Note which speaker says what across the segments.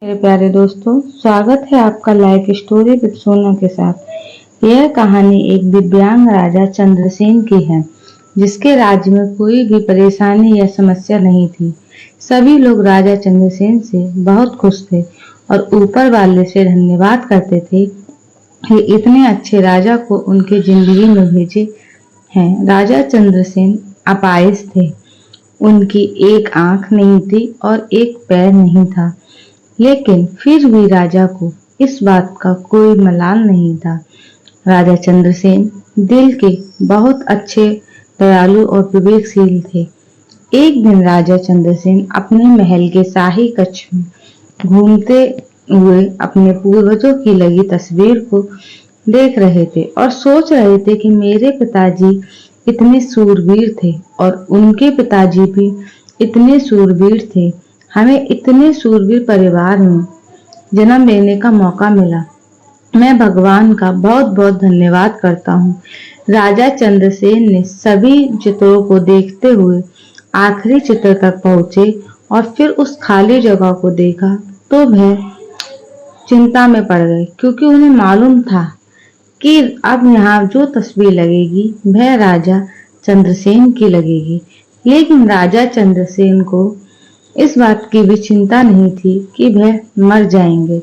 Speaker 1: मेरे प्यारे दोस्तों, स्वागत है आपका लाइफ स्टोरी विद सोना के साथ। यह कहानी एक दिव्यांग राजा चंद्रसेन की है, जिसके राज्य में कोई भी परेशानी या समस्या नहीं थी। सभी लोग राजा चंद्रसेन से बहुत खुश थे और ऊपर वाले से धन्यवाद करते थे कि इतने अच्छे राजा को उनके जिंदगी में भेजे हैं। राजा चंद्रसेन अपाहिज थे। उनकी एक आंख नहीं थी और एक पैर नहीं था, लेकिन फिर भी राजा को इस बात का कोई मलाल नहीं था। राजा चंद्रसेन दिल के बहुत अच्छे, दयालु और विवेकशील थे। एक दिन राजा चंद्रसेन अपने महल के शाही कक्ष में घूमते हुए अपने पूर्वजों की लगी तस्वीर को देख रहे थे और सोच रहे थे कि मेरे पिताजी इतने सूरवीर थे और उनके पिताजी भी इतने सूरवीर थे। हमें इतने सूरवीर परिवार में जन्म लेने का मौका मिला। मैं भगवान का बहुत बहुत धन्यवाद करता हूँ। राजा चंद्रसेन ने सभी चित्रों को देखते हुए आखिरी चित्र तक पहुंचे और फिर उस खाली जगह को देखा तो वह चिंता में पड़ गए, क्योंकि उन्हें मालूम था कि अब यहाँ जो तस्वीर लगेगी वह राजा चंद्रसेन की लगेगी। लेकिन राजा चंद्रसेन को इस बात की भी चिंता नहीं थी कि वह मर जाएंगे।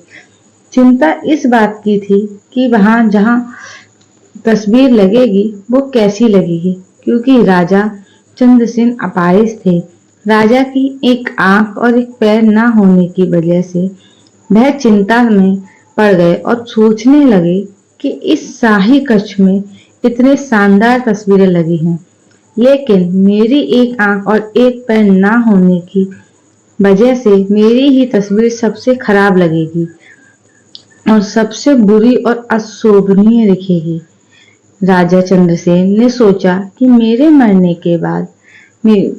Speaker 1: चिंता इस बात की थी कि वहां जहां तस्वीर लगेगी वो कैसी लगेगी, क्योंकि राजा चंद्रसेन अपाहिज थे। राजा की एक आंख और एक पैर ना होने की वजह से वह चिंता में पड़ गए और सोचने लगे कि इस शाही कक्ष में इतने शानदार तस्वीरें लगी हैं, लेकिन मेरी एक आंख और एक पैर ना होने की वजह से मेरी ही तस्वीर सबसे खराब लगेगी और सबसे बुरी और अशोभनीय दिखेगी। राजा चंद्रसेन ने सोचा कि मेरे मरने के बाद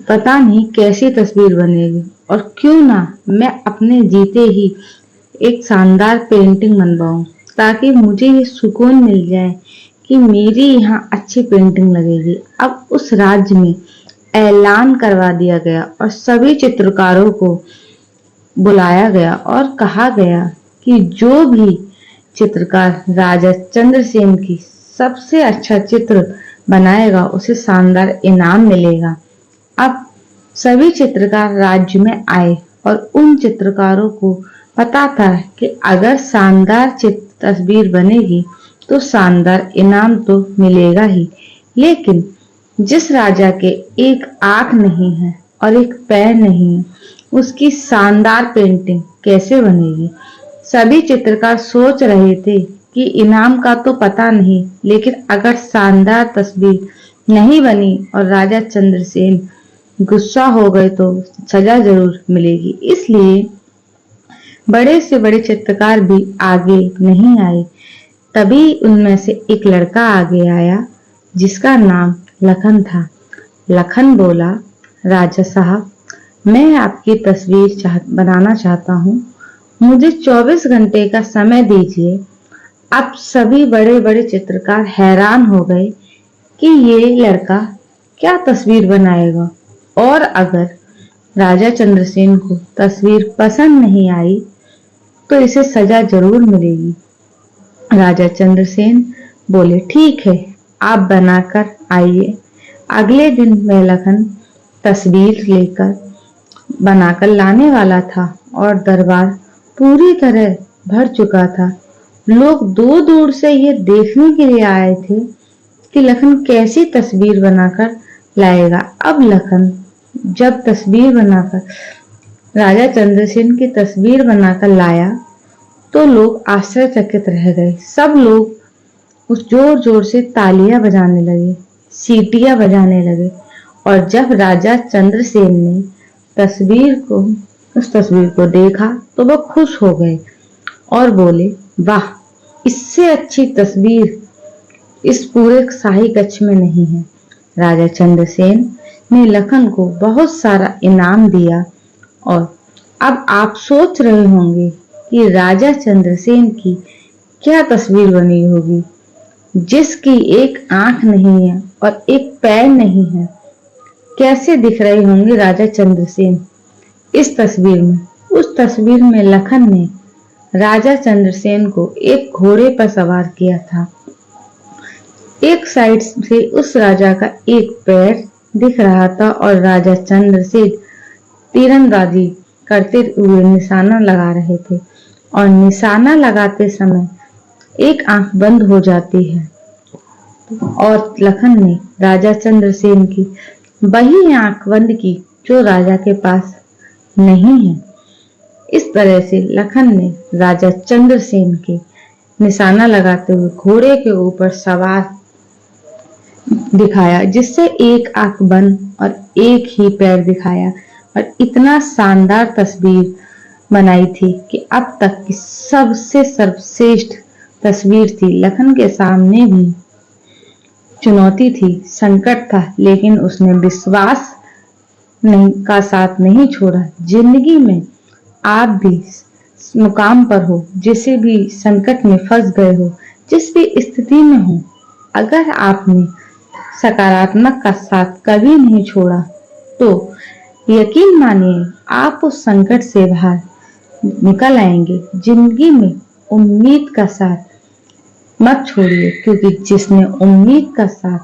Speaker 1: पता नहीं कैसी तस्वीर बनेगी, और क्यों ना मैं अपने जीते ही एक शानदार पेंटिंग बनवाऊं, ताकि मुझे ये सुकून मिल जाए कि मेरी यहाँ अच्छी पेंटिंग लगेगी। अब उस राज्य में ऐलान करवा दिया गया और सभी चित्रकारों को बुलाया गया और कहा गया कि जो भी चित्रकार राजा चंद्रसेन की सबसे अच्छा चित्र बनाएगा उसे शानदार इनाम मिलेगा। अब सभी चित्रकार राज्य में आए और उन चित्रकारों को पता था कि अगर शानदार तस्वीर बनेगी तो शानदार इनाम तो मिलेगा ही, लेकिन जिस राजा के एक आंख नहीं है और एक पैर नहीं है, उसकी शानदार पेंटिंग कैसे बनेगी। सभी चित्रकार सोच रहे थे कि इनाम का तो पता नहीं, लेकिन अगर शानदार तस्वीर नहीं बनी और राजा चंद्रसेन गुस्सा हो गए तो सजा जरूर मिलेगी। इसलिए बड़े से बड़े चित्रकार भी आगे नहीं आए। तभी उनमें से एक लड़का आगे आया जिसका नाम लखन था। लखन बोला, राजा साहब, मैं आपकी तस्वीर बनाना चाहता हूँ, मुझे 24 घंटे का समय दीजिए। अब सभी बड़े बड़े चित्रकार हैरान हो गए कि ये लड़का क्या तस्वीर बनाएगा, और अगर राजा चंद्रसेन को तस्वीर पसंद नहीं आई तो इसे सजा जरूर मिलेगी। राजा चंद्रसेन बोले, ठीक है, आप बनाकर आइए। अगले दिन वह लखन तस्वीर लेकर बनाकर लाने वाला था और दरबार पूरी तरह भर चुका था। लोग दूर दूर से ये देखने के लिए आए थे कि लखन कैसी तस्वीर बनाकर लाएगा। अब लखन जब तस्वीर बनाकर राजा चंद्रसेन की तस्वीर बनाकर लाया तो लोग आश्चर्यचकित रह गए। सब लोग उस जोर जोर से तालियां बजाने लगे, सीटियां बजाने लगे, और जब राजा चंद्रसेन ने उस तस्वीर को देखा तो वह खुश हो गए और बोले, वाह, इससे अच्छी तस्वीर इस पूरे शाही कक्ष में नहीं है। राजा चंद्रसेन ने लखन को बहुत सारा इनाम दिया। और अब आप सोच रहे होंगे कि राजा चंद्रसेन की क्या तस्वीर बनी होगी, जिसकी एक आंख नहीं है और एक पैर नहीं है। कैसे दिख रहे होंगे राजा चंद्रसेन इस तस्वीर में। उस तस्वीर में लखन ने राजा चंद्रसेन को एक घोड़े पर सवार किया था। एक साइड से उस राजा का एक पैर दिख रहा था और राजा चंद्रसेन तीरंदाजी करते हुए निशाना लगा रहे थे और निशाना लगाते समय एक आंख बंद हो जाती है और लखन ने राजा चंद्रसेन की वही आंख बंद की जो राजा के पास नहीं है। इस तरह से लखन ने राजा चंद्रसेन के निशाना लगाते हुए घोड़े के ऊपर सवार दिखाया, जिससे एक आंख बंद और एक ही पैर दिखाया और इतना शानदार तस्वीर बनाई थी कि अब तक की सबसे सर्वश्रेष्ठ तस्वीर थी। लखन के सामने भी चुनौती थी, संकट था, लेकिन उसने विश्वास का साथ नहीं छोड़ा। जिंदगी में आप भी मुकाम पर हो, जिसे भी संकट में फंस गए हो, जिस भी स्थिति में हो, अगर आपने सकारात्मक का साथ कभी नहीं छोड़ा तो यकीन मानिए आप उस संकट से बाहर निकल आएंगे। जिंदगी में उम्मीद का साथ मत छोड़िए, क्योंकि जिसने उम्मीद का साथ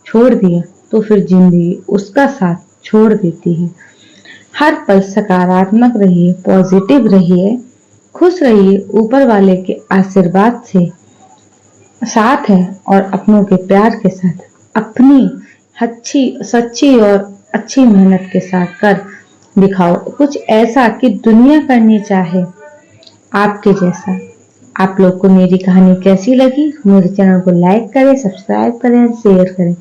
Speaker 1: छोड़ दिया तो फिर जिंदगी उसका साथ छोड़ देती है। हर पल सकारात्मक रहिए, पॉजिटिव रहिए, खुश रहिए। ऊपर वाले के आशीर्वाद से साथ है और अपनों के प्यार के साथ अपनी सच्ची और अच्छी मेहनत के साथ कर दिखाओ कुछ ऐसा कि दुनिया करनी चाहे आपके जैसा। आप लोग को मेरी कहानी कैसी लगी? मेरे चैनल को लाइक करें, सब्सक्राइब करें, शेयर करें।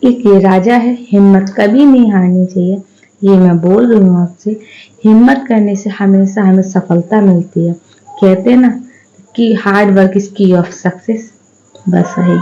Speaker 1: एक ये राजा है, हिम्मत कभी नहीं हारनी चाहिए। ये मैं बोल रही हूँ आपसे, हिम्मत करने से हमेशा हमें सफलता मिलती है। कहते हैं ना कि हार्ड वर्क इज की ऑफ सक्सेस, बस वही।